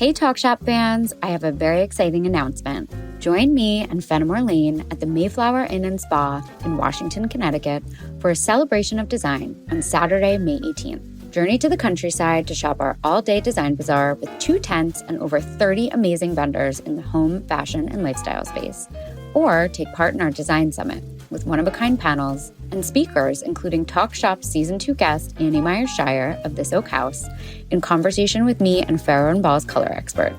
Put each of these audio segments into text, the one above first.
Hey Talk Shop fans, I have a very exciting announcement. Join me and Fenimore Lane at the Mayflower Inn and Spa in Washington, Connecticut for a celebration of design on Saturday, May 18th. Journey to the countryside to shop our all-day design bazaar with 2 tents and over 30 amazing vendors in the home, fashion, and lifestyle space. Or take part in our design summit with one-of-a-kind panels and speakers, including Talk Shop Season 2 guest Annie Myers-Shire of This Oak House, in conversation with me and Farrow & Ball's color expert.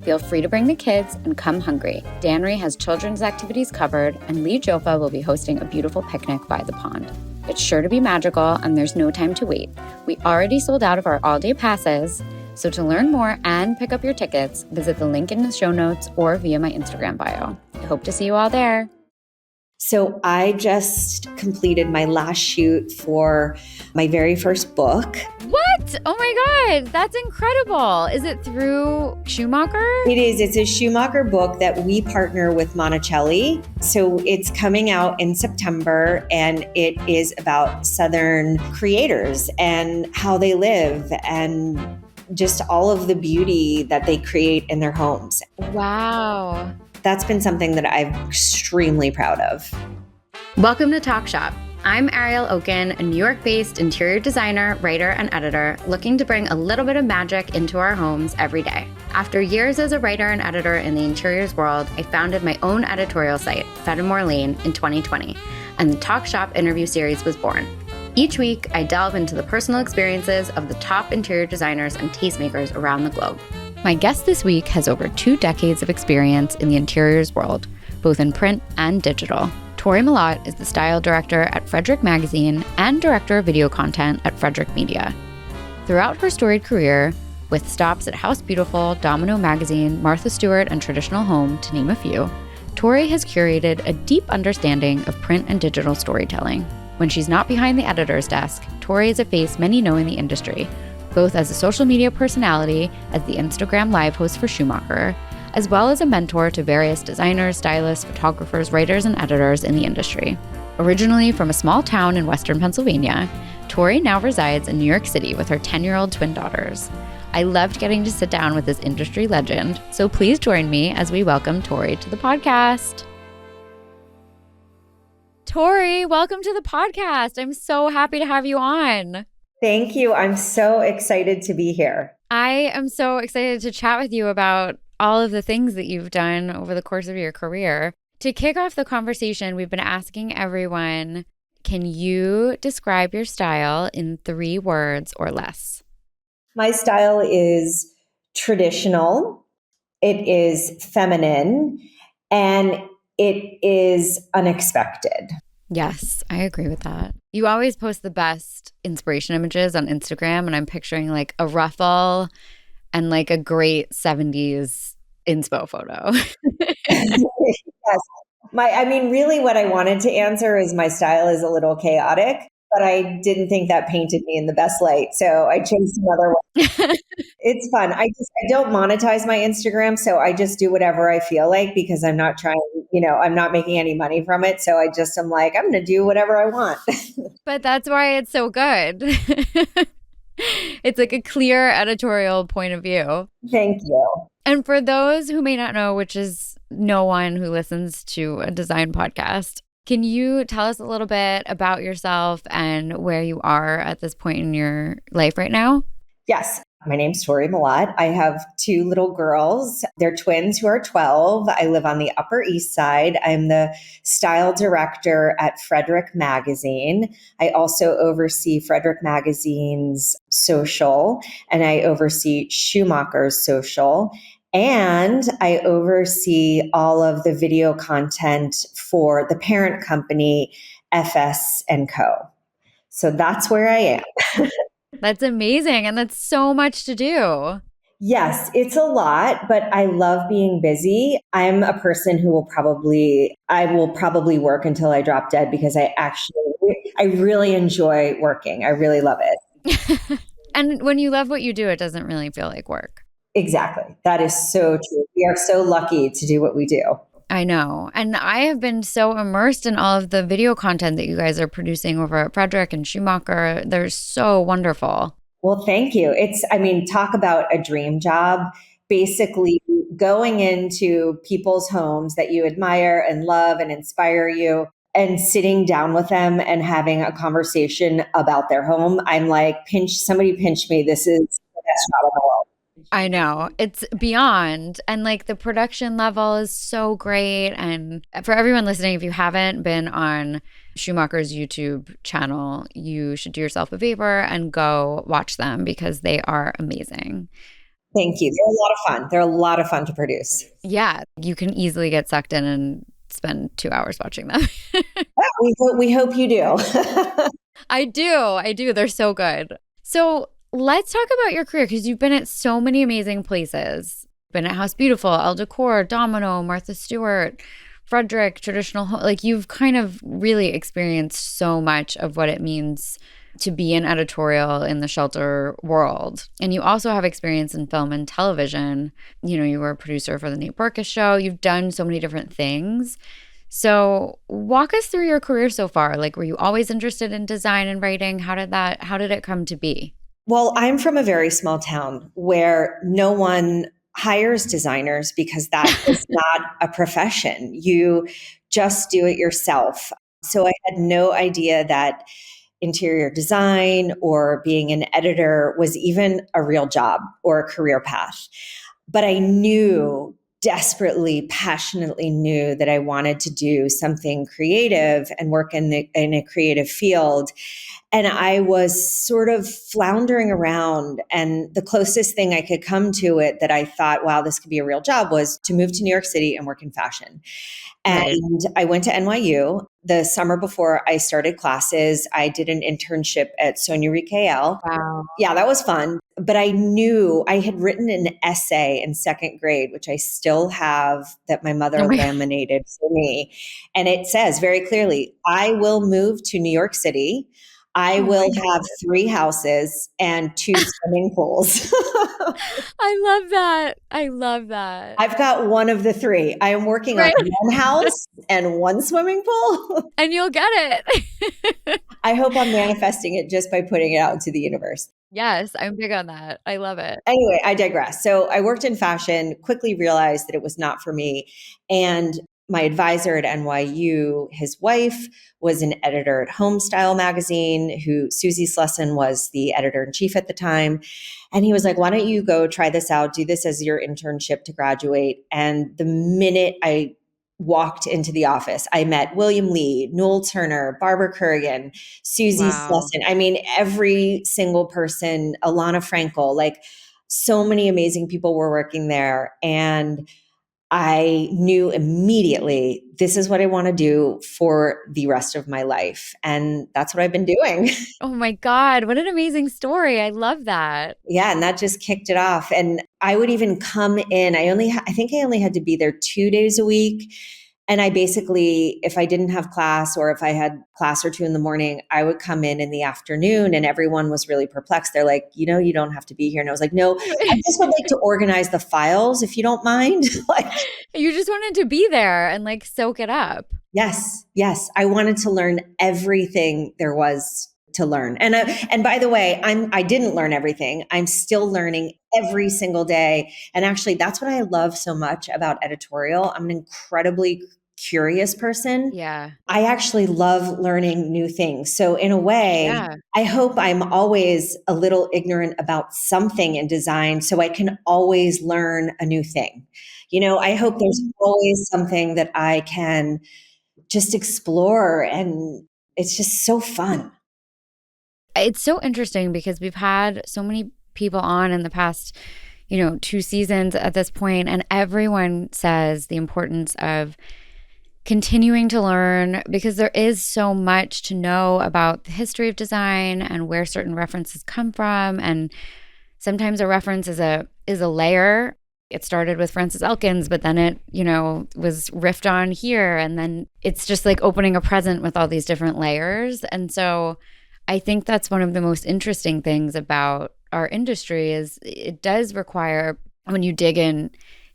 Feel free to bring the kids and come hungry. Danry has children's activities covered, and Lee Jofa will be hosting a beautiful picnic by the pond. It's sure to be magical, and there's no time to wait. We already sold out of our all-day passes, so to learn more and pick up your tickets, visit the link in the show notes or via my Instagram bio. I hope to see you all there. So I just completed my last shoot for my very first book. What? Oh my God, that's incredible. Is it through Schumacher? It is. It's a Schumacher book that we partner with Monticelli. So it's coming out in September, and it is about Southern creators and how they live and just all of the beauty that they create in their homes. Wow. That's been something that I'm extremely proud of. Welcome to Talk Shop. I'm Ariel Okin, a New York-based interior designer, writer, and editor, looking to bring a little bit of magic into our homes every day. After years as a writer and editor in the interiors world, I founded my own editorial site, Fenimore Lane, in 2020, and the Talk Shop interview series was born. Each week, I delve into the personal experiences of the top interior designers and tastemakers around the globe. My guest this week has over 2 decades of experience in the interiors world, both in print and digital. Tori Mellott is the style director at Frederic Magazine and director of video content at Frederic Media. Throughout her storied career, with stops at House Beautiful, Domino Magazine, Martha Stewart and Traditional Home, to name a few, Tori has curated a deep understanding of print and digital storytelling. When she's not behind the editor's desk, Tori is a face many know in the industry, both as a social media personality, as the Instagram live host for Schumacher, as well as a mentor to various designers, stylists, photographers, writers, and editors in the industry. Originally from a small town in Western Pennsylvania, Tori now resides in New York City with her 10-year-old twin daughters. I loved getting to sit down with this industry legend, so please join me as we welcome Tori to the podcast. Tori, welcome to the podcast. I'm so happy to have you on. Thank you. I'm so excited to be here. I am so excited to chat with you about all of the things that you've done over the course of your career. To kick off the conversation, we've been asking everyone, can you describe your style in 3 words or less? My style is traditional, it is feminine, and it is unexpected. Yes, I agree with that. You always post the best inspiration images on Instagram, and I'm picturing like a ruffle and like a great 70s inspo photo. Yes. Really what I wanted to answer is my style is a little chaotic, but I didn't think that painted me in the best light. So I chose another one. It's fun. I don't monetize my Instagram. So I just do whatever I feel like because I'm not trying, I'm not making any money from it. So I'm like, I'm going to do whatever I want. But that's why it's so good. It's like a clear editorial point of view. Thank you. And for those who may not know, which is no one who listens to a design podcast, can you tell us a little bit about yourself and where you are at this point in your life right now? Yes. My name's Tori Mellott. I have 2 little girls. They're twins who are 12. I live on the Upper East Side. I'm the style director at Frederic Magazine. I also oversee Frederic Magazine's social, and I oversee Schumacher's social. And I oversee all of the video content for the parent company, FS & Co. So that's where I am. That's amazing. And that's so much to do. Yes, it's a lot, but I love being busy. I'm a person who will probably work until I drop dead because I really enjoy working. I really love it. And when you love what you do, it doesn't really feel like work. Exactly. That is so true. We are so lucky to do what we do. I know. And I have been so immersed in all of the video content that you guys are producing over at Frederic and Schumacher. They're so wonderful. Well, thank you. Talk about a dream job. basically going into people's homes that you admire and love and inspire you and sitting down with them and having a conversation about their home. I'm like, somebody pinch me. This is the best job in the world. I know. It's beyond. And like the production level is so great. And for everyone listening, if you haven't been on Schumacher's YouTube channel, you should do yourself a favor and go watch them because they are amazing. Thank you. They're a lot of fun. They're a lot of fun to produce. Yeah, you can easily get sucked in and spend 2 hours watching them. We hope you do. I do. They're so good. So let's talk about your career because you've been at so many amazing places. Been at House Beautiful, Elle Decor, Domino, Martha Stewart, Frederic, Traditional Home. Like you've kind of really experienced so much of what it means to be an editorial in the shelter world. And you also have experience in film and television. You know, you were a producer for the Nate Berkus show. You've done so many different things. So walk us through your career so far. Like, were you always interested in design and writing? How did it come to be? Well, I'm from a very small town where no one hires designers because that is not a profession. You just do it yourself. So I had no idea that interior design or being an editor was even a real job or a career path. But I desperately, passionately knew that I wanted to do something creative and work in a creative field. And I was sort of floundering around. And the closest thing I could come to it that I thought, wow, this could be a real job was to move to New York City and work in fashion. And I went to NYU. The summer before I started classes, I did an internship at Sonia Rykiel. Wow. Yeah, that was fun. But I knew I had written an essay in second grade, which I still have, that my mother laminated for me. And it says very clearly, I will move to New York City. I will have 3 houses and 2 swimming pools. I love that. I've got one of the 3. I am working on one house and 1 swimming pool. And you'll get it. I hope I'm manifesting it just by putting it out into the universe. Yes, I'm big on that. I love it. Anyway, I digress. So I worked in fashion, quickly realized that it was not for me. And my advisor at NYU, his wife was an editor at Homestyle Magazine, Susie Slesson was the editor-in-chief at the time. And he was like, why don't you go try this out, do this as your internship to graduate. And the minute I walked into the office, I met William Lee, Newell Turner, Barbara Currigan, Susie Slesson. I mean, every single person, Alana Frankel, like so many amazing people were working there. And I knew immediately this is what I want to do for the rest of my life. And that's what I've been doing. Oh my God, what an amazing story. I love that. Yeah, and that just kicked it off. And I would even come in, I think I only had to be there 2 days a week. And I basically, if I didn't have class or if I had class or 2 in the morning, I would come in the afternoon and everyone was really perplexed. They're like, you don't have to be here. And I was like, no, I just would like to organize the files if you don't mind. Like, you just wanted to be there and like soak it up. Yes. I wanted to learn everything there was to learn. And by the way, I didn't learn everything. I'm still learning every single day. And actually, that's what I love so much about editorial. I'm an incredibly curious person. Yeah. I actually love learning new things. So in a way, I hope I'm always a little ignorant about something in design so I can always learn a new thing. I hope there's always something that I can just explore, and it's just so fun. It's so interesting because we've had so many people on in the past, 2 seasons at this point, and everyone says the importance of continuing to learn because there is so much to know about the history of design and where certain references come from. And sometimes a reference is a layer. It started with Frances Elkins, but then it, was riffed on here. And then it's just like opening a present with all these different layers. And so I think that's one of the most interesting things about our industry is it does require, when you dig in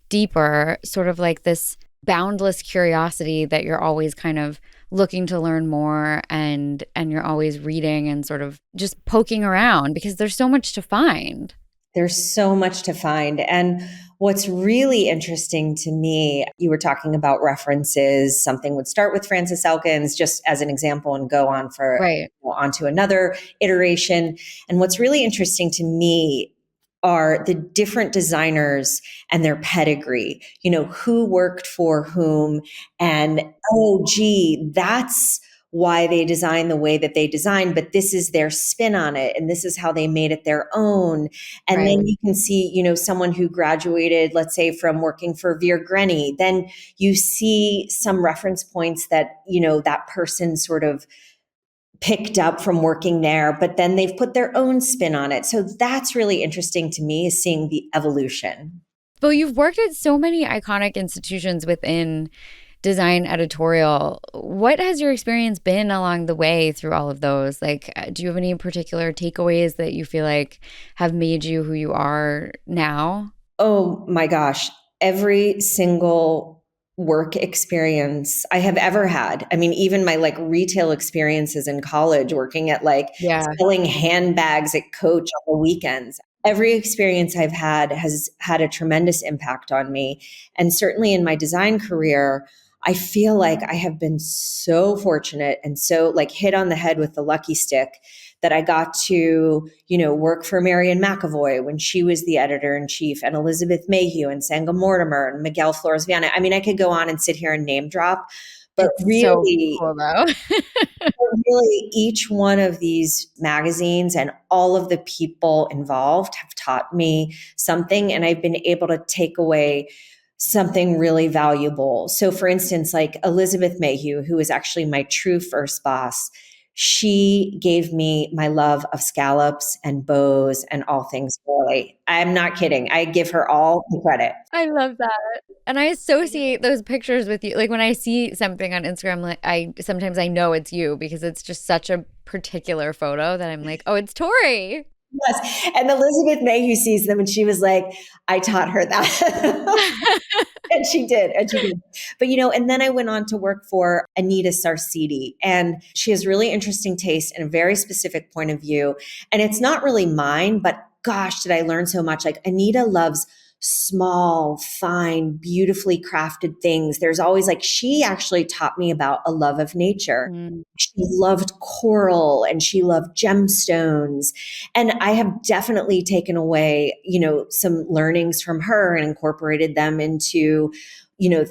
deeper, sort of like this boundless curiosity that you're always kind of looking to learn more and you're always reading and sort of just poking around because there's so much to find. There's so much to find. And what's really interesting to me, you were talking about references. Something would start with Francis Elkins, just as an example, and go on for Right. onto another iteration. And what's really interesting to me are the different designers and their pedigree, who worked for whom. And oh, gee, that's why they design the way that they design, but this is their spin on it. And this is how they made it their own. And Right. then you can see, someone who graduated, let's say, from working for Veer Grenny. Then you see some reference points that, that person sort of picked up from working there, but then they've put their own spin on it. So that's really interesting to me, is seeing the evolution. But you've worked at so many iconic institutions within design editorial. What has your experience been along the way through all of those? Like, do you have any particular takeaways that you feel like have made you who you are now? Oh my gosh. Every single work experience I have ever had. I mean, even my like retail experiences in college, working at like Yeah. selling handbags at Coach on the weekends. Every experience I've had has had a tremendous impact on me. And certainly in my design career, I feel like I have been so fortunate and so like hit on the head with the lucky stick that I got to, work for Marian McAvoy when she was the editor in chief, and Elizabeth Mayhew and Sangha Mortimer and Miguel Flores Viana. I mean, I could go on and sit here and name drop, but It's so really, cool though. really each one of these magazines and all of the people involved have taught me something, and I've been able to take away something really valuable. So for instance, like Elizabeth Mayhew, who was actually my true first boss, she gave me my love of scallops and bows and all things girly. I'm not kidding. I give her all the credit. I love that. And I associate those pictures with you. Like when I see something on Instagram, like I sometimes I know it's you because it's just such a particular photo that I'm like, oh, it's Tori. Yes. And Elizabeth Mayhew sees them and she was like, I taught her that. And she did. And she did. But, and then I went on to work for Anita Sarcidi. And she has really interesting taste and a very specific point of view. And it's not really mine, but gosh, did I learn so much. Like Anita loves small, fine, beautifully crafted things. There's always like, she actually taught me about a love of nature. Mm. She loved coral and she loved gemstones. And I have definitely taken away, some learnings from her and incorporated them into,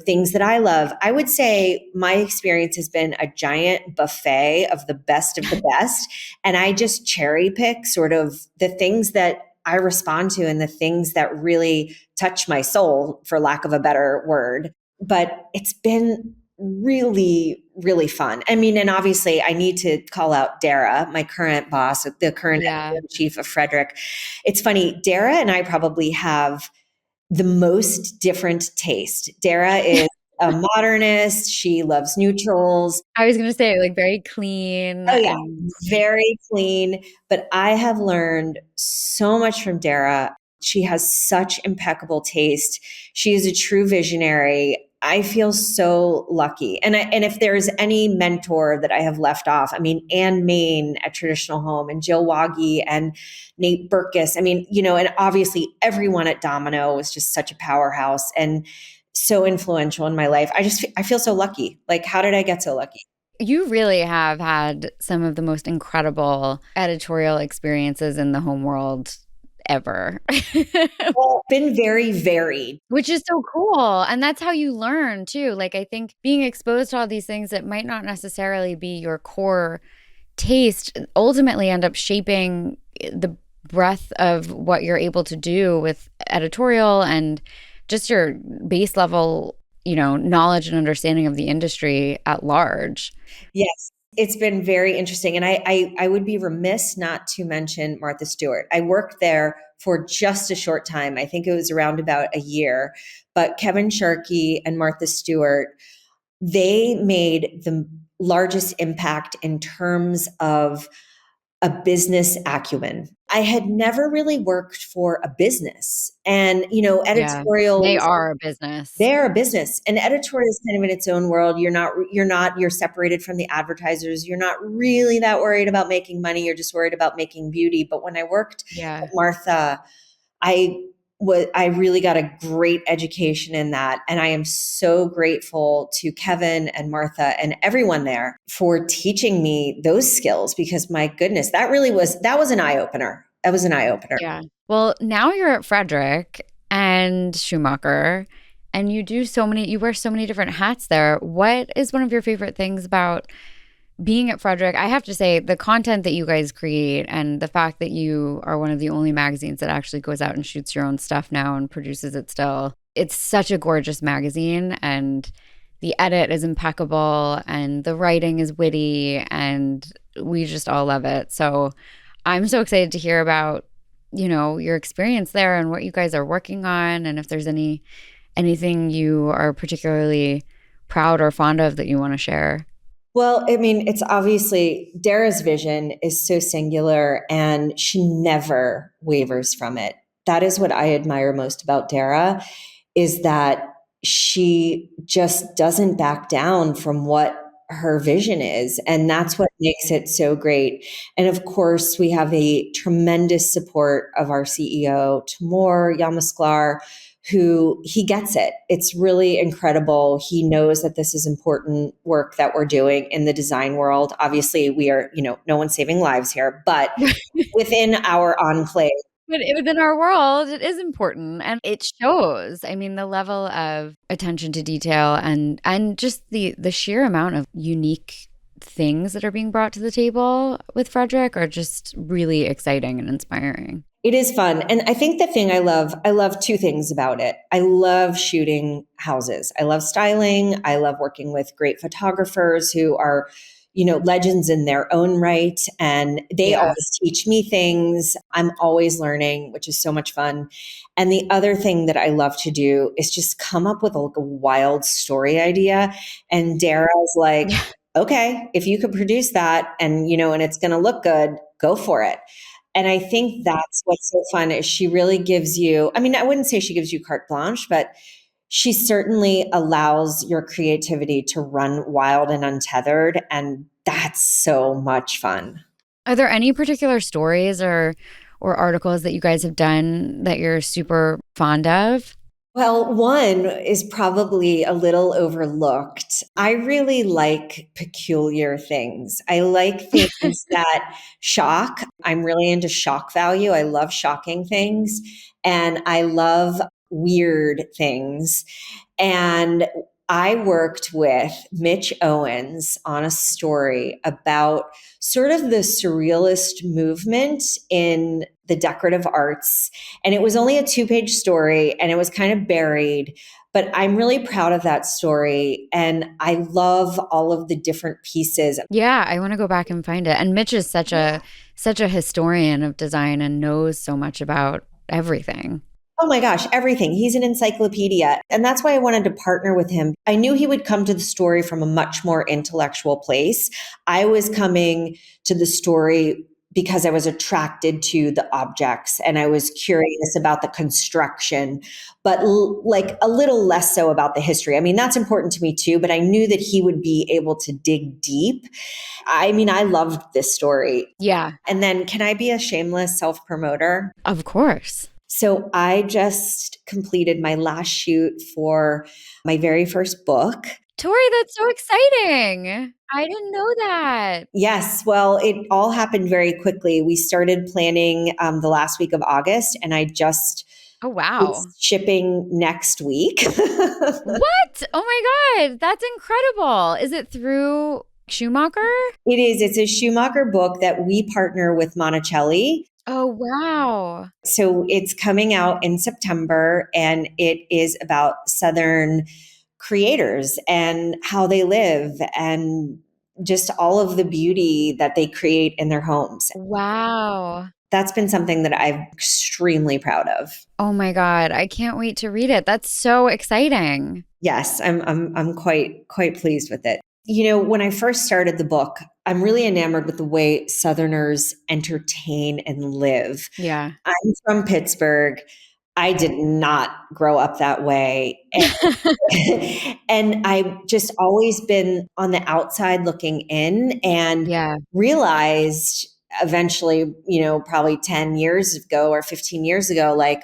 things that I love. I would say my experience has been a giant buffet of the best. And I just cherry pick sort of the things that I respond to and the things that really touch my soul, for lack of a better word. But it's been really, really fun. I mean, and obviously I need to call out Dara, my current boss, the current editor-in-chief of Frederic. It's funny, Dara and I probably have the most different taste. Dara is a modernist. She loves neutrals. I was going to say like very clean Oh yeah, and very clean. But I have learned so much from Dara. She has such impeccable taste. She is a true visionary. I feel so lucky. And if there's any mentor that I have left off, I mean, Ann Main at Traditional Home and Jill Waggy and Nate Burkus. I mean, and obviously everyone at Domino was just such a powerhouse and so influential in my life. I feel so lucky. Like, how did I get so lucky? you really have had some of the most incredible editorial experiences in the home world ever. Well, been very varied. Which is so cool. And that's how you learn too. Like, I think being exposed to all these things that might not necessarily be your core taste ultimately end up shaping the breadth of what you're able to do with editorial and just your base level, knowledge and understanding of the industry at large. Yes. It's been very interesting. And I would be remiss not to mention Martha Stewart. I worked there for just a short time. I think it was around about a year. But Kevin Sharkey and Martha Stewart, they made the largest impact in terms of a business acumen. I had never really worked for a business. And, Yeah. editorial They was are a business. they're a business, and editorial is kind of in its own world. You're separated from the advertisers. You're not really that worried about making money. You're just worried about making beauty. But when I worked Yeah. at Martha, I really got a great education in that. And I am so grateful to Kevin and Martha and everyone there for teaching me those skills, because my goodness, that was an eye opener. That was an eye opener. Yeah. Well, now you're at Frederic and Schumacher, and you wear so many different hats there. What is one of your favorite things about being at Frederic? I have to say, the content that you guys create and the fact that you are one of the only magazines that actually goes out and shoots your own stuff now and produces it still. It's such a gorgeous magazine, and the edit is impeccable and the writing is witty, and we just all love it. So I'm so excited to hear about, your experience there and what you guys are working on, and if there's anything you are particularly proud or fond of that you want to share. Well, I mean, it's obviously Dara's vision is so singular and she never wavers from it. That is what I admire most about Dara, is that she just doesn't back down from what her vision is. And that's what makes it so great. And of course, we have a tremendous support of our CEO, Timur Yamasklar, who he gets it. It's really incredible. He knows that this is important work that we're doing in the design world. Obviously, we are, no one's saving lives here, but within our enclave. But within our world, it is important, and it shows. I mean, the level of attention to detail and just the sheer amount of unique things that are being brought to the table with Frederic are just really exciting and inspiring. It is fun. And I think the thing I love two things about it. I love shooting houses. I love styling. I love working with great photographers who are, legends in their own right. And they always teach me things. I'm always learning, which is so much fun. And the other thing that I love to do is just come up with a wild story idea. And Dara's like, okay, if you could produce that and, and it's going to look good, go for it. And I think that's what's so fun is she really gives you, I mean, I wouldn't say she gives you carte blanche, but she certainly allows your creativity to run wild and untethered. And that's so much fun. Are there any particular stories or articles that you guys have done that you're super fond of? Well, one is probably a little overlooked. I really like peculiar things. I like things that shock. I'm really into shock value. I love shocking things and I love weird things. And I worked with Mitch Owens on a story about sort of the surrealist movement in the decorative arts. And it was only a 2-page story and it was kind of buried, but I'm really proud of that story. And I love all of the different pieces. Yeah, I want to go back and find it. And Mitch is such a historian of design and knows so much about everything. Oh my gosh, everything. He's an encyclopedia. And that's why I wanted to partner with him. I knew he would come to the story from a much more intellectual place. I was coming to the story because I was attracted to the objects and I was curious about the construction, but like a little less so about the history. I mean, that's important to me too, but I knew that he would be able to dig deep. I mean, I loved this story. Yeah. And then can I be a shameless self-promoter? Of course. So I just completed my last shoot for my very first book. Tori, that's so exciting. I didn't know that. Yes, well, it all happened very quickly. We started planning the last week of August, and I just Oh, wow. it's shipping next week. What? Oh my God. That's incredible. Is it through Schumacher? It is. It's a Schumacher book that we partner with Monticelli. Oh, wow. So it's coming out in September, and it is about Southern creators and how they live and just all of the beauty that they create in their homes. Wow. That's been something that I'm extremely proud of. Oh my God. I can't wait to read it. That's so exciting. Yes, I'm quite pleased with it. When I first started the book, I'm really enamored with the way Southerners entertain and live. Yeah. I'm from Pittsburgh. I did not grow up that way. And I've just always been on the outside looking in and Yeah. realized eventually, probably 10 years ago or 15 years ago, like,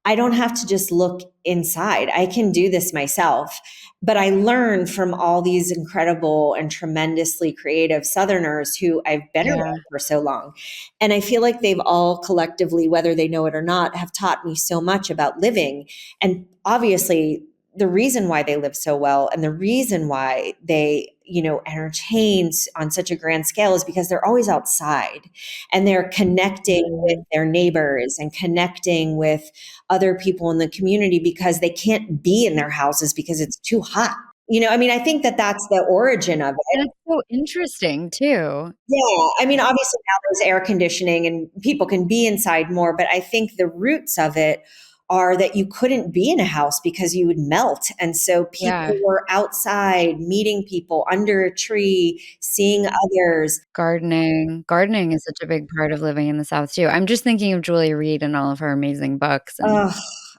I don't have to just look inside. I can do this myself. But I learned from all these incredible and tremendously creative Southerners who I've been Yeah. around for so long. And I feel like they've all collectively, whether they know it or not, have taught me so much about living. And obviously, the reason why they live so well and the reason why they, entertain on such a grand scale is because they're always outside and they're connecting with their neighbors and connecting with other people in the community because they can't be in their houses because it's too hot. I think that that's the origin of it. And it's so interesting too. Yeah. Obviously now there's air conditioning and people can be inside more, but I think the roots of it are that you couldn't be in a house because you would melt. And so people were outside meeting people under a tree, seeing others. Gardening is such a big part of living in the South too. I'm just thinking of Julia Reed and all of her amazing books. And Oh,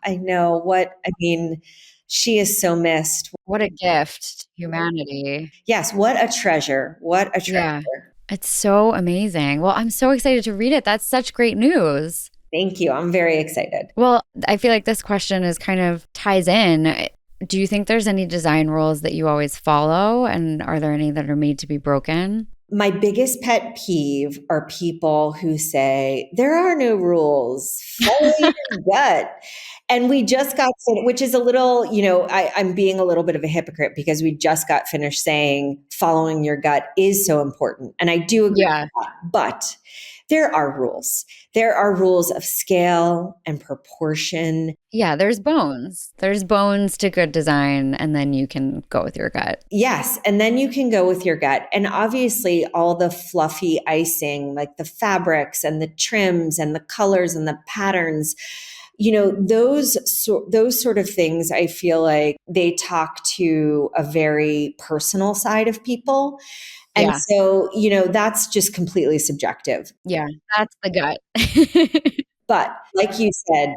I know she is so missed. what a gift to humanity. Yes. What a treasure. What a treasure. Yeah. It's so amazing. Well, I'm so excited to read it. That's such great news. Thank you. I'm very excited. Well, I feel like this question is kind of ties in. Do you think there's any design rules that you always follow? And are there any that are made to be broken? My biggest pet peeve are people who say, there are no rules, follow your gut. And we just got, which is a little, I'm being a little bit of a hypocrite because we just got finished saying following your gut is so important. And I do agree with that. But there are rules. There are rules of scale and proportion. Yeah, there's bones. There's bones to good design, and then you can go with your gut. Yes, and then you can go with your gut. And obviously all the fluffy icing, like the fabrics and the trims and the colors and the patterns, those sort of things, I feel like they talk to a very personal side of people. And so, that's just completely subjective. Yeah, that's the gut. But like you said,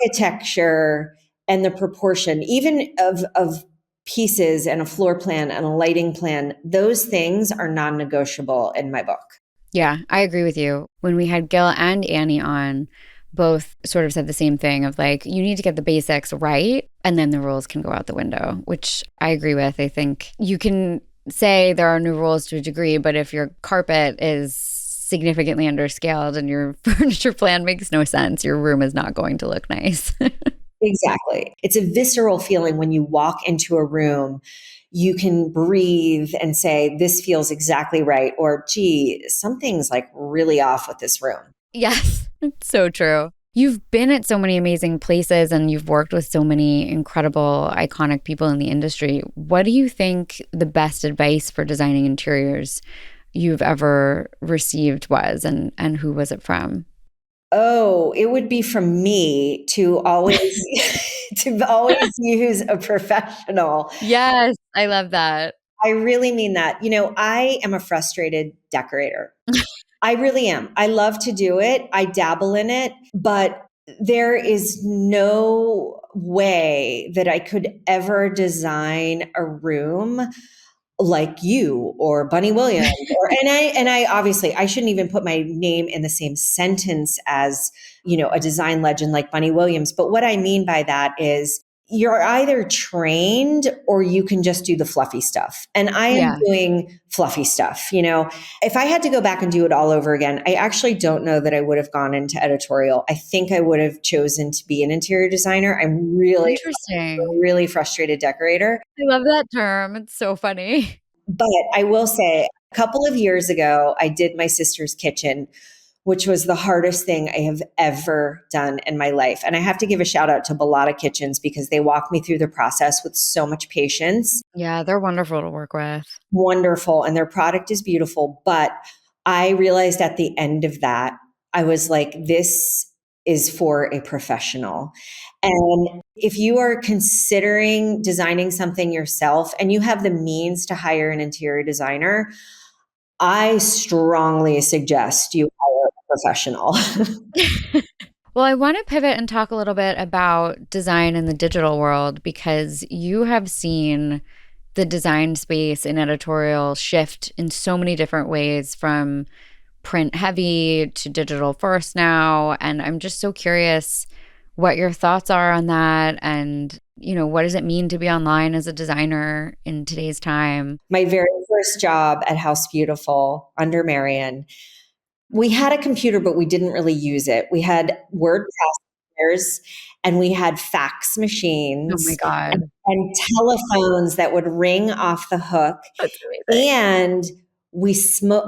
architecture and the proportion, even of pieces and a floor plan and a lighting plan, those things are non-negotiable in my book. Yeah, I agree with you. When we had Gil and Annie on, both sort of said the same thing of like, you need to get the basics right, and then the rules can go out the window, which I agree with. I think you can say there are new rules to a degree, but if your carpet is significantly underscaled and your furniture plan makes no sense, your room is not going to look nice. Exactly. It's a visceral feeling when you walk into a room. You can breathe and say, this feels exactly right. Or, gee, something's like really off with this room. Yes, it's so true. You've been at so many amazing places and you've worked with so many incredible, iconic people in the industry. What do you think the best advice for designing interiors you've ever received was, and who was it from? Oh, it would be from me to always use a professional. Yes, I love that. I really mean that. I am a frustrated decorator. I really am. I love to do it. I dabble in it, but there is no way that I could ever design a room like you or Bunny Williams and I obviously I shouldn't even put my name in the same sentence as, a design legend like Bunny Williams. But what I mean by that is you're either trained or you can just do the fluffy stuff. And I am doing fluffy stuff. If I had to go back and do it all over again, I actually don't know that I would have gone into editorial. I think I would have chosen to be an interior designer. I'm really interesting. A really frustrated decorator. I love that term. It's so funny. But I will say a couple of years ago, I did my sister's kitchen, which was the hardest thing I have ever done in my life. And I have to give a shout out to Bellotta Kitchens because they walked me through the process with so much patience. Yeah, they're wonderful to work with. Wonderful. And their product is beautiful. But I realized at the end of that, I was like, this is for a professional. And if you are considering designing something yourself and you have the means to hire an interior designer, I strongly suggest you hire a professional. Well, I want to pivot and talk a little bit about design in the digital world because you have seen the design space in editorial shift in so many different ways, from print heavy to digital first now. And I'm just so curious what your thoughts are on that. And, what does it mean to be online as a designer in today's time? My very first job at House Beautiful under Marion, we had a computer, but we didn't really use it. We had word processors and we had fax Oh my machines God. and telephones that would ring off the hook. That's amazing. And we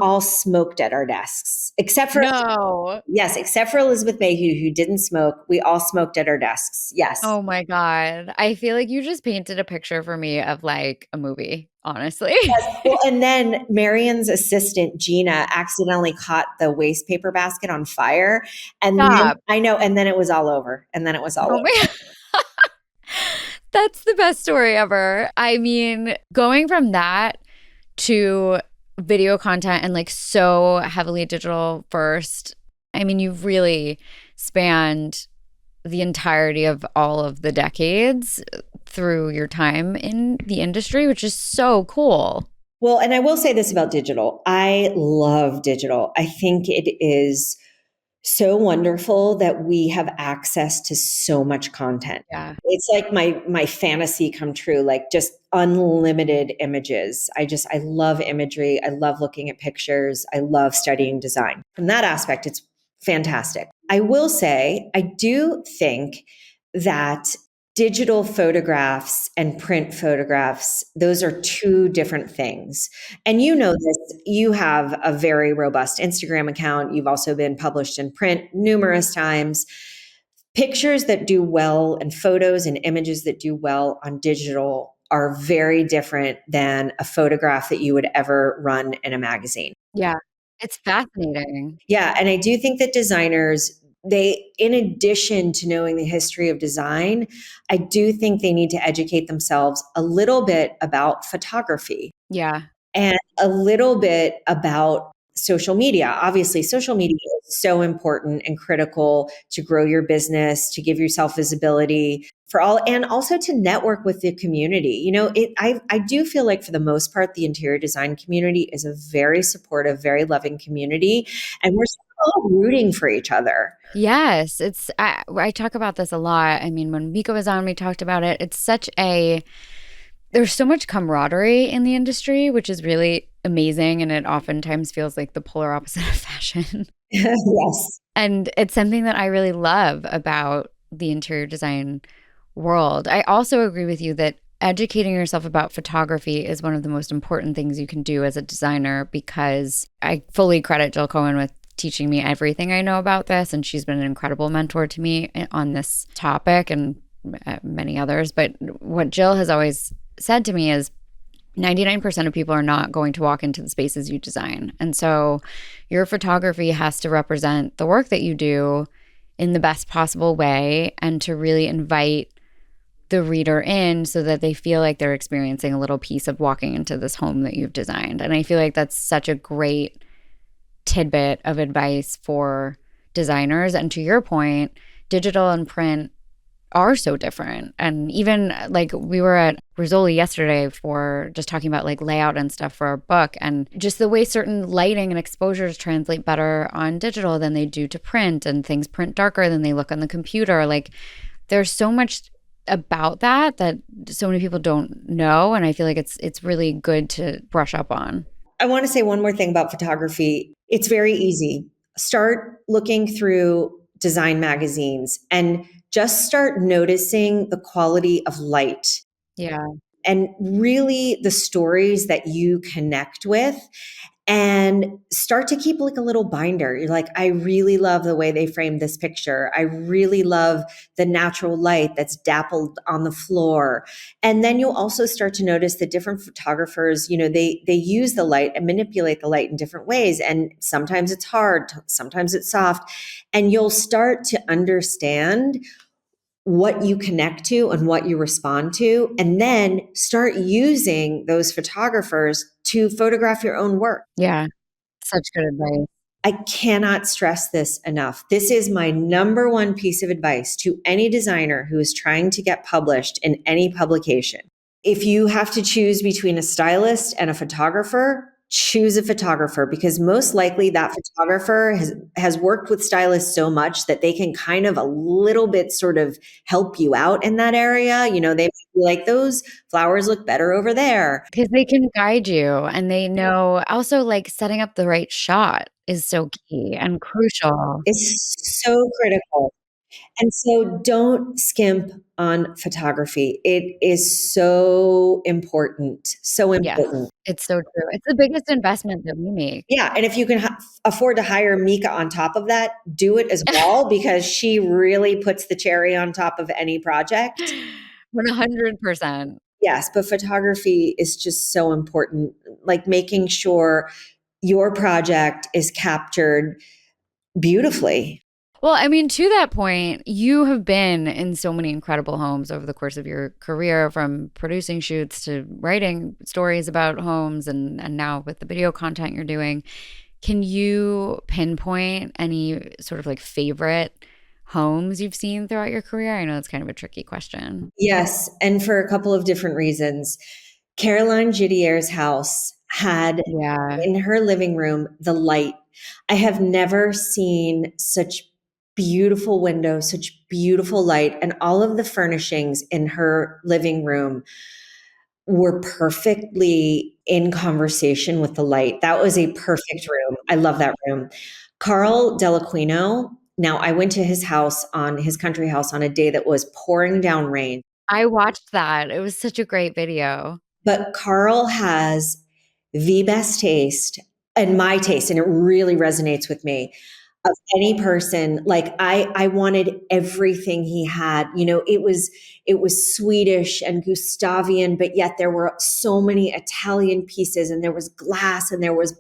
all smoked at our desks, No. except for Elizabeth Mayhew, who didn't smoke. We all smoked at our desks. Yes. Oh my God. I feel like you just painted a picture for me of like a movie, honestly. Yes. Well, and then Marion's assistant, Gina, accidentally caught the waste paper basket on fire. And then Stop. I know, and then it was all over. And then it was all Oh over. my That's the best story ever. I mean, going from that to video content and like so heavily digital first, I mean, you've really spanned the entirety of all of the decades through your time in the industry, which is so cool. Well, and I will say this about digital. I love digital. I think it is so wonderful that we have access to so much content. Yeah. It's like my fantasy come true, like just unlimited images. I love imagery. I love looking at pictures. I love studying design. From that aspect, it's fantastic. I will say, I do think that digital photographs and print photographs, those are two different things. And you know this, you have a very robust Instagram account. You've also been published in print numerous times. Pictures that do well and photos and images that do well on digital are very different than a photograph that you would ever run in a magazine. Yeah. It's fascinating. Yeah. And I do think that designers, in addition to knowing the history of design, I do think they need to educate themselves a little bit about photography Yeah. and a little bit about social media. Obviously, social media is so important and critical to grow your business, to give yourself visibility for all, and also to network with the community. I do feel like for the most part, the interior design community is a very supportive, very loving community, and we're all rooting for each other. Yes. I talk about this a lot. I mean, when Mika was on, we talked about it. There's so much camaraderie in the industry, which is really amazing. And it oftentimes feels like the polar opposite of fashion. Yes. And it's something that I really love about the interior design world. I also agree with you that educating yourself about photography is one of the most important things you can do as a designer, because I fully credit Jill Cohen with teaching me everything I know about this. And she's been an incredible mentor to me on this topic and many others. But what Jill has always said to me is 99% of people are not going to walk into the spaces you design. And so your photography has to represent the work that you do in the best possible way and to really invite the reader in so that they feel like they're experiencing a little piece of walking into this home that you've designed. And I feel like that's such a great tidbit of advice for designers. And to your point, digital and print are so different. And even like we were at Rizzoli yesterday for just talking about like layout and stuff for our book, and just the way certain lighting and exposures translate better on digital than they do to print, and things print darker than they look on the computer. Like there's so much about that so many people don't know, and I feel like it's really good to brush up on. I want to say one more thing about photography. It's very easy. Start looking through design magazines and just start noticing the quality of light. Yeah. And really the stories that you connect with, and start to keep like a little binder. You're like, I really love the way they framed this picture. I really love the natural light that's dappled on the floor. And then you'll also start to notice that different photographers, they use the light and manipulate the light in different ways. And sometimes it's hard, sometimes it's soft. And you'll start to understand what you connect to and what you respond to, and then start using those photographers to photograph your own work. Yeah. Such good advice. I cannot stress this enough. This is my number one piece of advice to any designer who is trying to get published in any publication. If you have to choose between a stylist and a photographer, choose a photographer, because most likely that photographer has worked with stylists so much that they can kind of a little bit sort of help you out in that area. They might be like, those flowers look better over there. Because they can guide you and they know also, like, setting up the right shot is so key and crucial. It's so critical. And so don't skimp on photography. It is so important, so Yes, important. it's so true. It's the biggest investment that we make. Yeah, and if you can afford to hire Mika on top of that, do it as well, because she really puts the cherry on top of any project. 100%. Yes, but photography is just so important, like making sure your project is captured beautifully. Well, I mean, to that point, you have been in so many incredible homes over the course of your career, from producing shoots to writing stories about homes and now with the video content you're doing. Can you pinpoint any sort of like favorite homes you've seen throughout your career? I know it's kind of a tricky question. Yes, and for a couple of different reasons. Caroline Gidier's house had Yeah. in her living room the light. I have never seen such beautiful windows, such beautiful light, and all of the furnishings in her living room were perfectly in conversation with the light. That was a perfect room. I love that room. Carl Delaquino. Now, I went to his house, on his country house, on a day that was pouring down rain. I watched that. It was such a great video. But Carl has the best taste, and my taste, and it really resonates with me, of any person. Like, I wanted everything he had. It was Swedish and Gustavian, but yet there were so many Italian pieces, and there was glass, and there was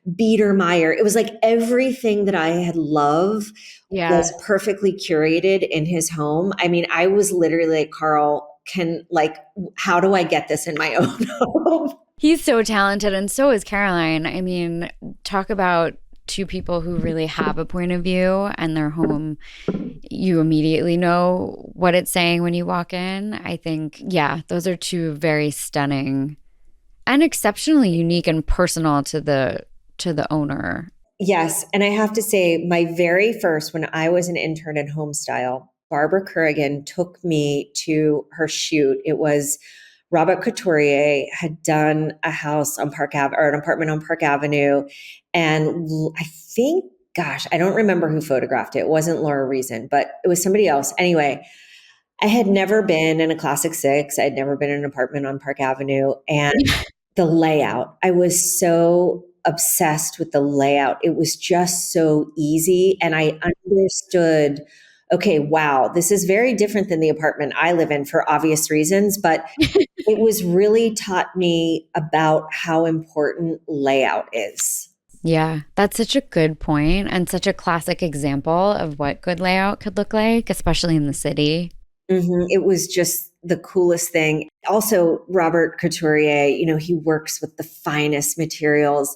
Biedermeier. It was like everything that I had loved was Yeah. perfectly curated in his home. I mean, I was literally like, Carl, how do I get this in my own home? He's so talented, and so is Caroline. I mean, talk about two people who really have a point of view, and their home, you immediately know what it's saying when you walk in. I think, yeah, those are two very stunning and exceptionally unique and personal to the owner. Yes. And I have to say, my very first, when I was an intern in home style, Barbara Currigan took me to her shoot. It was Robert Couturier had done a house on Park Ave, or an apartment on Park Avenue. And I think, gosh, I don't remember who photographed it. It wasn't Laura Reason, but it was somebody else. Anyway, I had never been in a Classic Six. I'd never been in an apartment on Park Avenue. And the layout, I was so obsessed with the layout. It was just so easy. And I understood, okay, wow, this is very different than the apartment I live in, for obvious reasons. But it was really taught me about how important layout is. Yeah, that's such a good point and such a classic example of what good layout could look like, especially in the city. It was just the coolest thing. Also, Robert Couturier, he works with the finest materials.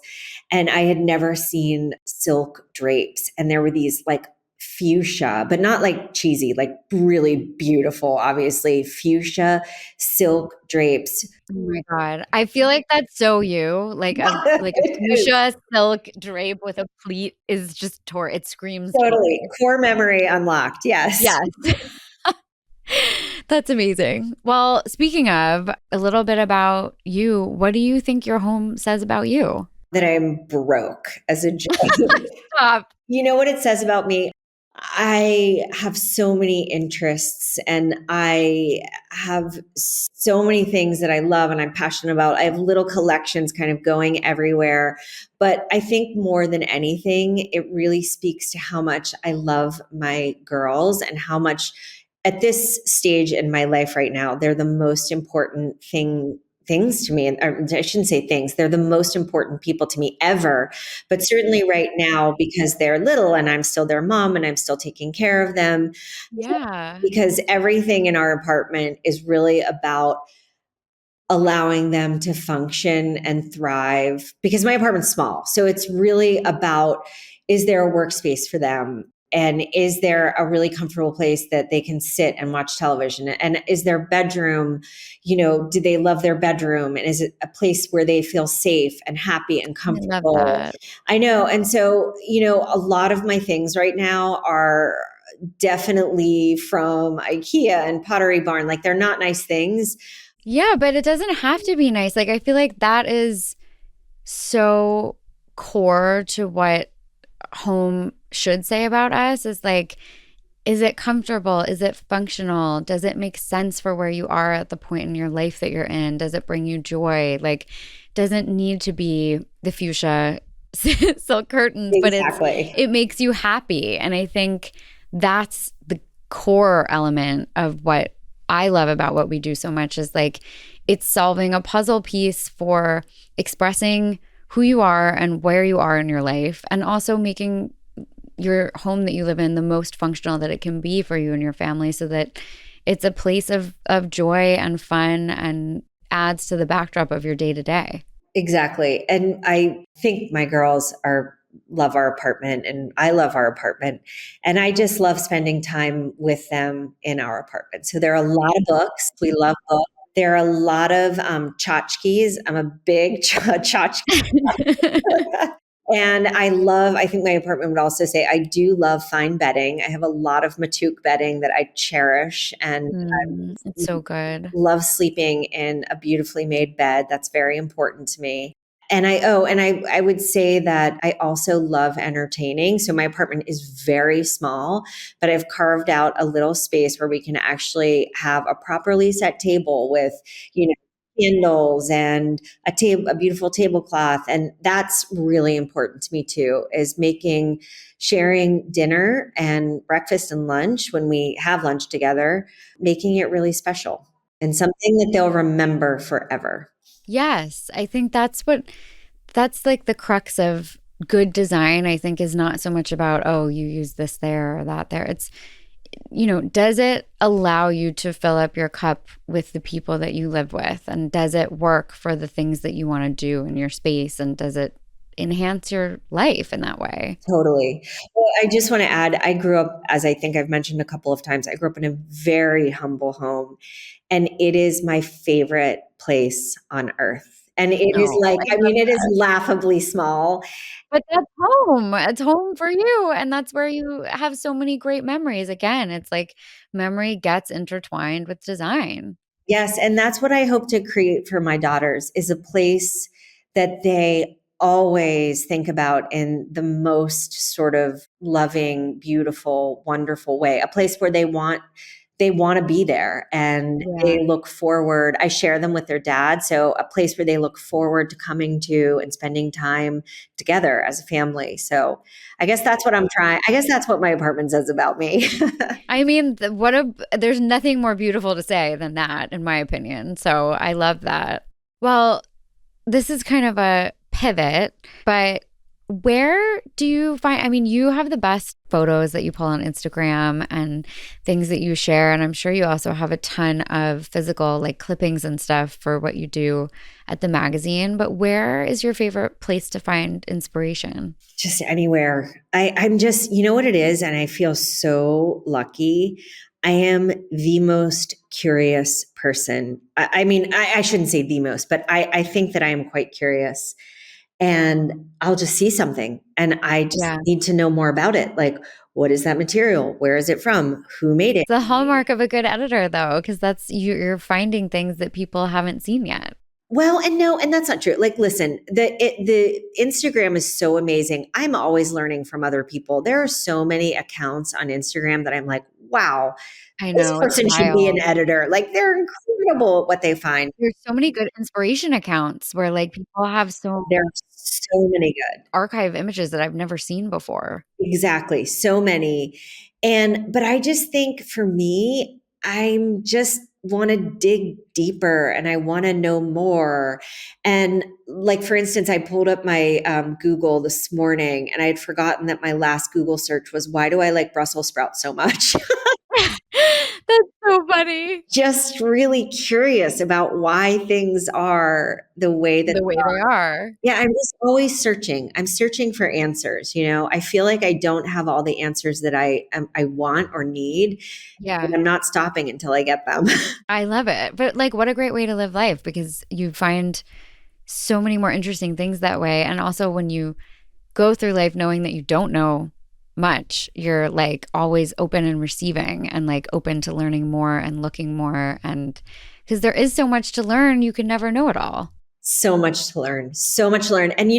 And I had never seen silk drapes. And there were these like fuchsia, but not like cheesy, like really beautiful, obviously, fuchsia silk drapes. Oh my God. I feel like that's so you. Like a fuchsia silk drape with a pleat is just it screams Totally. Tori. Core memory unlocked. Yes. Yes. That's amazing. Well, speaking of, a little bit about you, what do you think your home says about you? That I'm broke as a joke. Stop. You know what it says about me? I have so many interests, and I have so many things that I love and I'm passionate about. I have little collections kind of going everywhere. But I think more than anything, it really speaks to how much I love my girls, and how much at this stage in my life right now, they're the most important things to me. And I shouldn't say things, they're the most important people to me ever. But certainly right now, because they're little and I'm still their mom and I'm still taking care of them, Yeah. because everything in our apartment is really about allowing them to function and thrive, because my apartment's small. So it's really about, is there a workspace for them? And is there a really comfortable place that they can sit and watch television? And is their bedroom, do they love their bedroom? And is it a place where they feel safe and happy and I love comfortable? that. I know. And so, a lot of my things right now are definitely from IKEA and Pottery Barn. Like, they're not nice things. Yeah, but it doesn't have to be nice. Like, I feel like that is so core to what home should say about us is like, is it comfortable? Is it functional? Does it make sense for where you are at the point in your life that you're in? Does it bring you joy? Like, doesn't need to be the fuchsia silk curtains, but Exactly. it makes you happy. And I think that's the core element of what I love about what we do so much is like it's solving a puzzle piece for expressing who you are and where you are in your life, and also making your home that you live in the most functional that it can be for you and your family, so that it's a place of joy and fun and adds to the backdrop of your day to day. Exactly. And I think my girls love our apartment, and I love our apartment. And I just love spending time with them in our apartment. So there are a lot of books. We love books. There are a lot of tchotchkes. I'm a big tchotchke. And I think my apartment would also say, I do love fine bedding. I have a lot of Matuk bedding that I cherish, and It's so good. love sleeping in a beautifully made bed. That's very important to me. And I would say that I also love entertaining. So my apartment is very small, but I've carved out a little space where we can actually have a properly set table with, candles and a beautiful tablecloth. And that's really important to me too, is sharing dinner and breakfast and lunch when we have lunch together, making it really special and something that they'll remember forever. Yes, I think that's like the crux of good design, I think, is not so much about, oh, you use this there or that there. It's, does it allow you to fill up your cup with the people that you live with? And does it work for the things that you want to do in your space? And does it enhance your life in that way? Totally. Well, I just want to add, I grew up, as I think I've mentioned a couple of times, I grew up in a very humble home, and it is my favorite place on earth. And it is Oh, like, I I love mean, it is that. laughably small. But that's home. It's home for you. And that's where you have so many great memories. Again, it's like memory gets intertwined with design. Yes, and that's what I hope to create for my daughters, is a place that they always think about in the most sort of loving, beautiful, wonderful way. A place where they want to be there, and Yeah. they look forward. I share them with their dad, so a place where they look forward to coming to and spending time together as a family. So I guess that's what I'm trying. I guess that's what my apartment says about me. I mean, there's nothing more beautiful to say than that, in my opinion. So I love that. Well, this is kind of a pivot, but where do you find, I mean, you have the best photos that you pull on Instagram and things that you share. And I'm sure you also have a ton of physical, like clippings and stuff for what you do at the magazine. But where is your favorite place to find inspiration? Just anywhere. I'm just, you know what it is? And I feel so lucky. I am the most curious person. I mean, I shouldn't say the most, but I think that I am quite curious. And I'll just see something and I just Yeah. need to know more about it. Like, what is that material? Where is it from? Who made it? The hallmark of a good editor, though, because that's you're finding things that people haven't seen yet. Well, and no, and that's not true. Like, listen, the Instagram is so amazing. I'm always learning from other people. There are so many accounts on Instagram that I'm like, wow, I this know, it's person should be an wild. editor. Like, they're incredible at what they find. There's so many good inspiration accounts where, like, people have so There are so many good. archive images that I've never seen before. Exactly. So many. But I just think for me, I'm just want to dig deeper and I want to know more. And like, for instance, I pulled up my Google this morning and I had forgotten that my last Google search was, why do I like Brussels sprouts so much? That's so funny. Just really curious about why things are the way that The way they are. yeah, I'm just always searching. I'm searching for answers. I feel like I don't have all the answers that I want or need, Yeah. but I'm not stopping until I get them. I love it. But like, what a great way to live life, because you find so many more interesting things that way. And also when you go through life knowing that you don't know much, you're like always open and receiving and like open to learning more and looking more. And because there is so much to learn, you can never know it all. So much to learn, so much to learn. And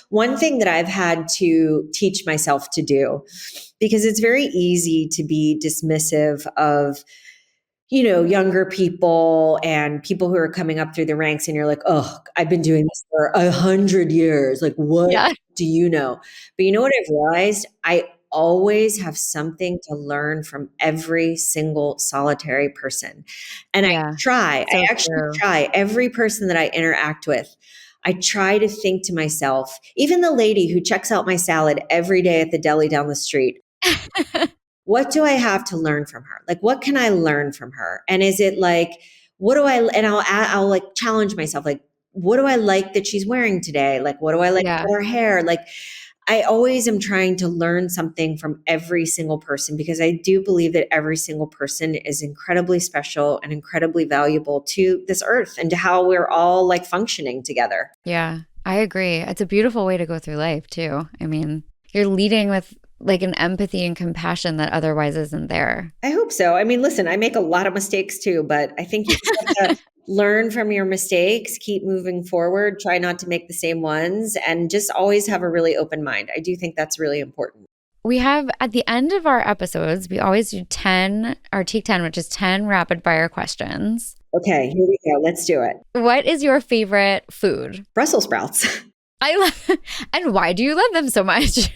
one thing that I've had to teach myself to do, because it's very easy to be dismissive of younger people and people who are coming up through the ranks, and you're like, oh, I've been doing this for 100 years. Like, what do you know? But you know what I've realized? I always have something to learn from every single solitary person. And I actually try every person that I interact with. I try to think to myself, even the lady who checks out my salad every day at the deli down the street, what do I have to learn from her? Like, what can I learn from her? And is it like, and I'll like challenge myself. Like, what do I like that she's wearing today? Like, what do I like about her hair? Like, I always am trying to learn something from every single person, because I do believe that every single person is incredibly special and incredibly valuable to this earth and to how we're all like functioning together. Yeah, I agree. It's a beautiful way to go through life too. I mean, you're leading with like an empathy and compassion that otherwise isn't there. I hope so. I mean, listen, I make a lot of mistakes too, but I think you have to learn from your mistakes, keep moving forward, try not to make the same ones, and just always have a really open mind. I do think that's really important. We have, at the end of our episodes, we always do take 10, which is 10 rapid fire questions. Okay, here we go. Let's do it. What is your favorite food? Brussels sprouts. And why do you love them so much?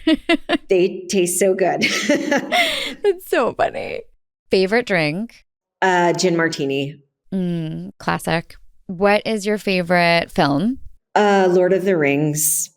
They taste so good. That's so funny. Favorite drink? Gin martini. Classic. What is your favorite film? Lord of the Rings.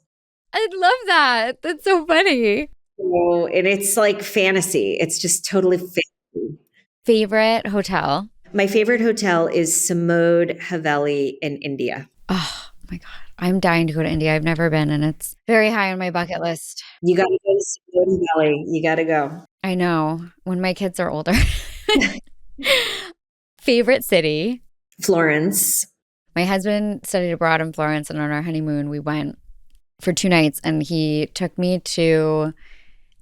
I love that. That's so funny. Oh, and it's like fantasy. It's just totally fantasy. Favorite hotel? My favorite hotel is Samod Haveli in India. Oh my God. I'm dying to go to India. I've never been, and it's very high on my bucket list. You got to go to Samod Haveli. You got to go. I know. When my kids are older. Favorite city? Florence. My husband studied abroad in Florence, and on our honeymoon, we went for 2 nights, and he took me to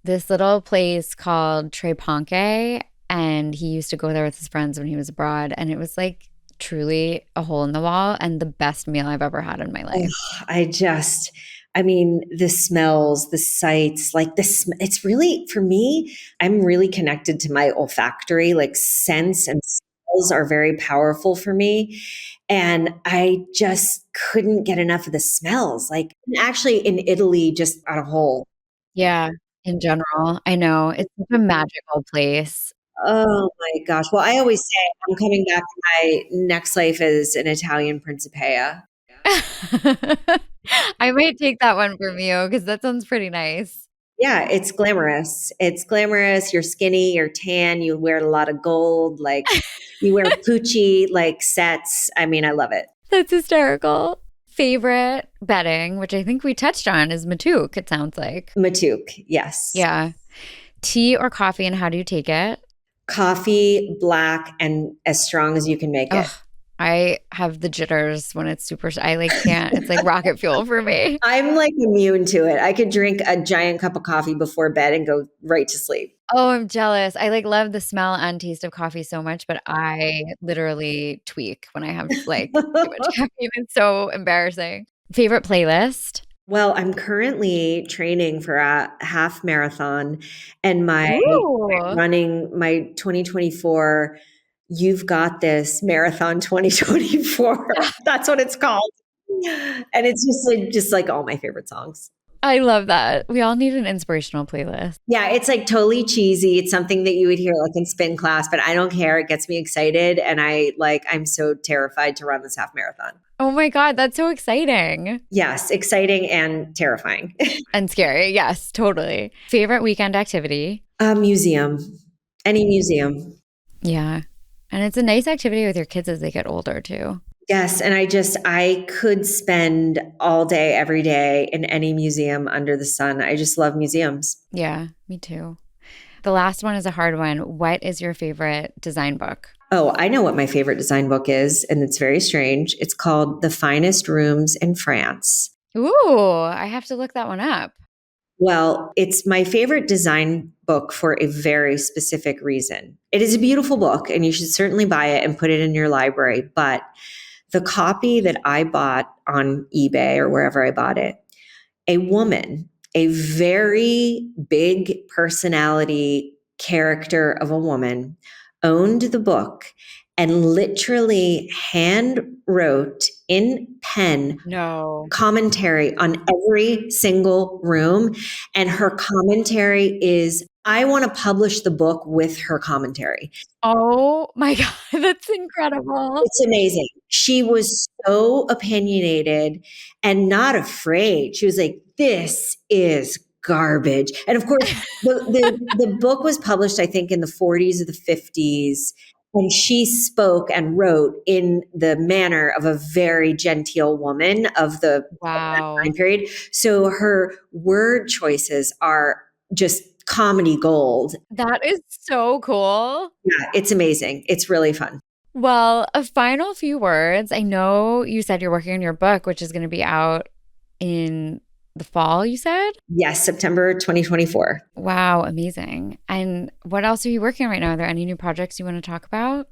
this little place called Treponche, and he used to go there with his friends when he was abroad, and it was like truly a hole in the wall and the best meal I've ever had in my life. I mean, the smells, the sights, like it's really, for me, I'm really connected to my olfactory, like sense, and smells are very powerful for me. And I just couldn't get enough of the smells. Like actually in Italy, just on a whole. Yeah, in general. I know. It's such a magical place. Oh my gosh. Well, I always say I'm coming back to my next life as an Italian principea. I might take that one from you because that sounds pretty nice. Yeah, it's glamorous. It's glamorous. You're skinny, you're tan, you wear a lot of gold, like you wear Pucci like sets. I mean, I love it. That's hysterical. Favorite bedding, which I think we touched on, is Matuk, it sounds like. Matuk, yes. Yeah. Tea or coffee, and how do you take it? Coffee, black, and as strong as you can make it. I have the jitters when it's super, I like can't, it's like rocket fuel for me. I'm like immune to it. I could drink a giant cup of coffee before bed and go right to sleep. Oh, I'm jealous. I like love the smell and taste of coffee so much, but I literally tweak when I have like too much caffeine. It's so embarrassing. Favorite playlist? Well, I'm currently training for a half marathon, and running my 2024 You've Got This Marathon 2024. That's what it's called. And it's just like all my favorite songs. I love that. We all need an inspirational playlist. Yeah, it's like totally cheesy. It's something that you would hear like in spin class, but I don't care. It gets me excited. And I'm so terrified to run this half marathon. Oh my God, that's so exciting. Yes, exciting and terrifying. And scary. Yes, totally. Favorite weekend activity? Museum. Any museum. Yeah. And it's a nice activity with your kids as they get older too. Yes. And I could spend all day, every day in any museum under the sun. I just love museums. Yeah, me too. The last one is a hard one. What is your favorite design book? Oh, I know what my favorite design book is, and it's very strange. It's called The Finest Rooms in France. Ooh, I have to look that one up. Well, it's my favorite design book for a very specific reason. It is a beautiful book, and you should certainly buy it and put it in your library. But the copy that I bought on eBay or wherever I bought it, a woman, a very big personality character of a woman, owned the book and literally hand wrote in pen No. commentary on every single room. And her commentary is, I want to publish the book with her commentary. Oh my God, that's incredible. It's amazing. She was so opinionated and not afraid. She was like, this is garbage. And of course, the book was published, I think, in the 40s or the 50s. And she spoke and wrote in the manner of a very genteel woman of that time Wow. period. So her word choices are just comedy gold. That is so cool. Yeah, it's amazing. It's really fun. Well, a final few words. I know you said you're working on your book, which is going to be out in the fall, you said? Yes, September 2024. Wow, amazing. And what else are you working on right now? Are there any new projects you want to talk about?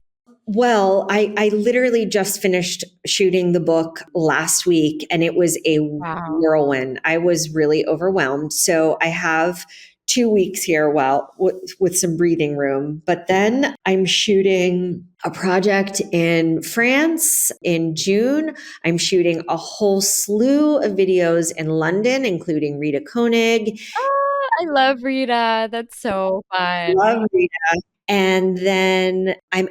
Well, I literally just finished shooting the book last week and it was a Wow. whirlwind. I was really overwhelmed. So I have 2 weeks here with some breathing room. But then I'm shooting a project in France in June. I'm shooting a whole slew of videos in London, including Rita Koenig. Oh, I love Rita. That's so fun. Love Rita. And then I'm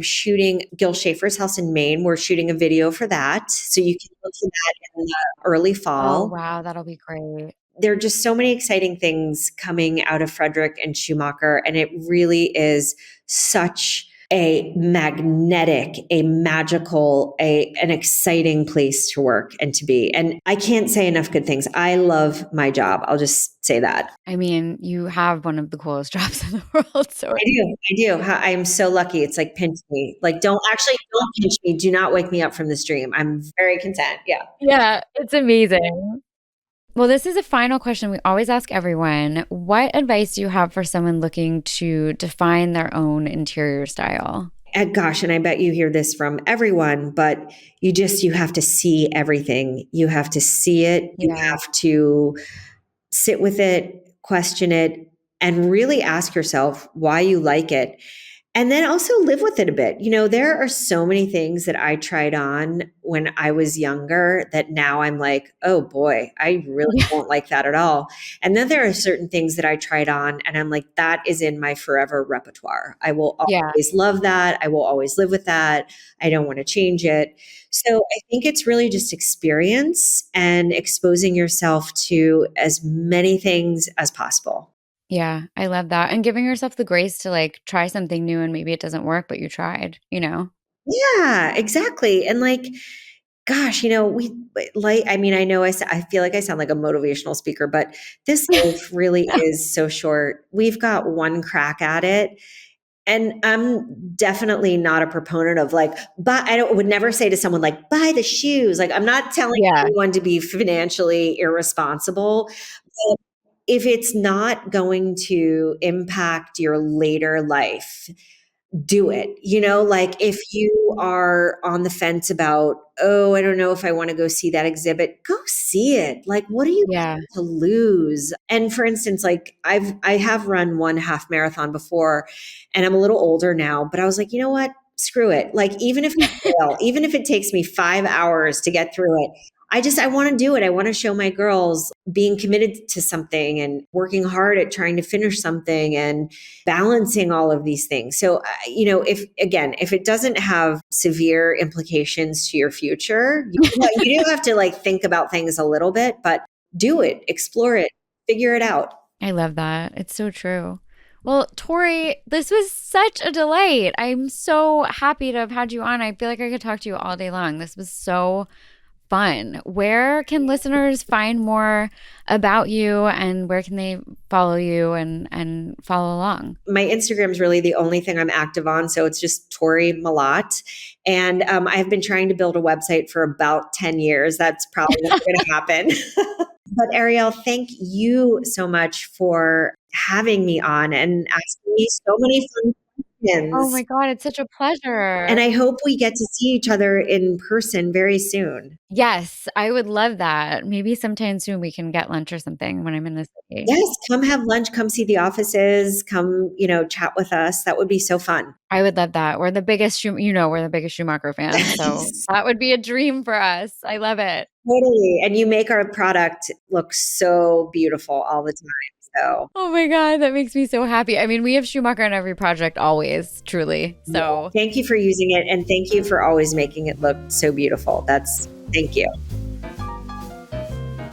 shooting Gil Schaefer's house in Maine. We're shooting a video for that. So you can look for that in the early Oh, fall. wow, that'll be great. There are just so many exciting things coming out of Frederic and Schumacher. And it really is such a magnetic, a magical, an exciting place to work and to be. And I can't say enough good things. I love my job. I'll just say that. I mean, you have one of the coolest jobs in the world. So I do. I'm so lucky. It's like pinch me. Like don't pinch me. Do not wake me up from this dream. I'm very content. Yeah. yeah, it's amazing. Well, this is a final question we always ask everyone. What advice do you have for someone looking to define their own interior style? And gosh, and I bet you hear this from everyone, but you have to see everything. You have to see it. You Yeah. have to sit with it, question it, and really ask yourself why you like it. And then also live with it a bit. There are so many things that I tried on when I was younger that now I'm like, oh boy, I really don't like that at all. And then there are certain things that I tried on and I'm like, that is in my forever repertoire. I will Yeah. always love that. I will always live with that. I don't want to change it. So I think it's really just experience and exposing yourself to as many things as possible. Yeah, I love that. And giving yourself the grace to like try something new and maybe it doesn't work, but you tried, you know? Yeah, exactly. And like, gosh, I know I feel like I sound like a motivational speaker, but this life really is so short. We've got one crack at it. And I'm definitely not a proponent of like, but would never say to someone like, buy the shoes. Like, I'm not telling Yeah. anyone to be financially irresponsible. But if it's not going to impact your later life, do it. Like if you are on the fence about, oh, I don't know if I want to go see that exhibit, go see it. Like, what do you Yeah. have to lose? And for instance, like I have run one half marathon before and I'm a little older now, but I was like, you know what? Screw it. Like, even if I fail, even if it takes me 5 hours to get through it, I want to do it. I want to show my girls being committed to something and working hard at trying to finish something and balancing all of these things. So, if it doesn't have severe implications to your future, you do have to like think about things a little bit, but do it, explore it, figure it out. I love that. It's so true. Well, Tori, this was such a delight. I'm so happy to have had you on. I feel like I could talk to you all day long. This was so fun. Where can listeners find more about you, and where can they follow you and follow along? My Instagram is really the only thing I'm active on. So it's just Tori Mellott. And I've been trying to build a website for about 10 years. That's probably not going to happen. But Ariel, thank you so much for having me on and asking me so many fun Oh my questions. God, it's such a pleasure. And I hope we get to see each other in person very soon. Yes, I would love that. Maybe sometime soon we can get lunch or something when I'm in the city. Yes, come have lunch, come see the offices, come, chat with us. That would be so fun. I would love that. We're the biggest, we're the biggest Schumacher fans. So that would be a dream for us. I love it. Totally. And you make our product look so beautiful all the time. So Oh my God, that makes me so happy. I mean, we have Schumacher on every project always, truly. So thank you for using it. And thank you for always making it look so beautiful. Thank you.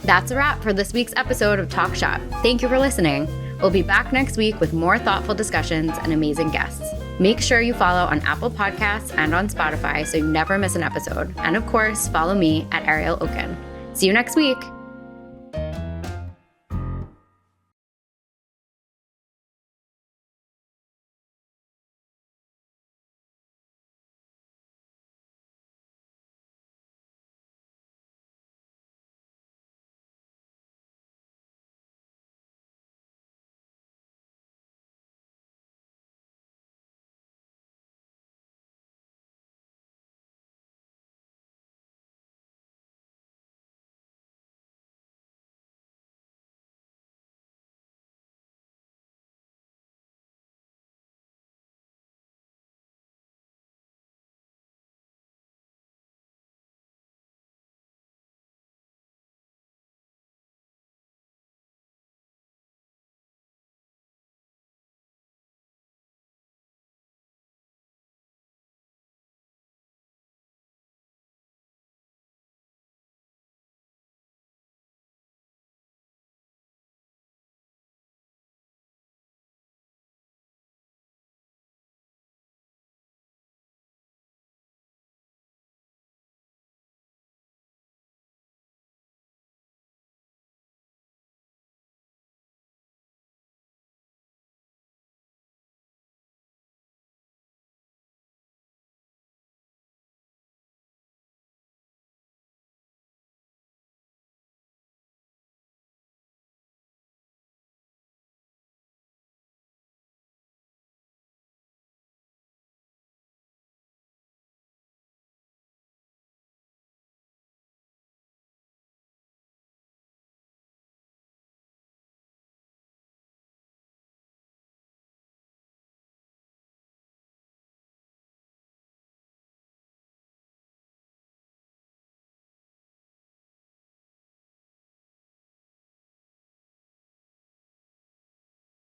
That's a wrap for this week's episode of Talk Shop. Thank you for listening. We'll be back next week with more thoughtful discussions and amazing guests. Make sure you follow on Apple Podcasts and on Spotify so you never miss an episode. And of course, follow me at Ariel Okin. See you next week.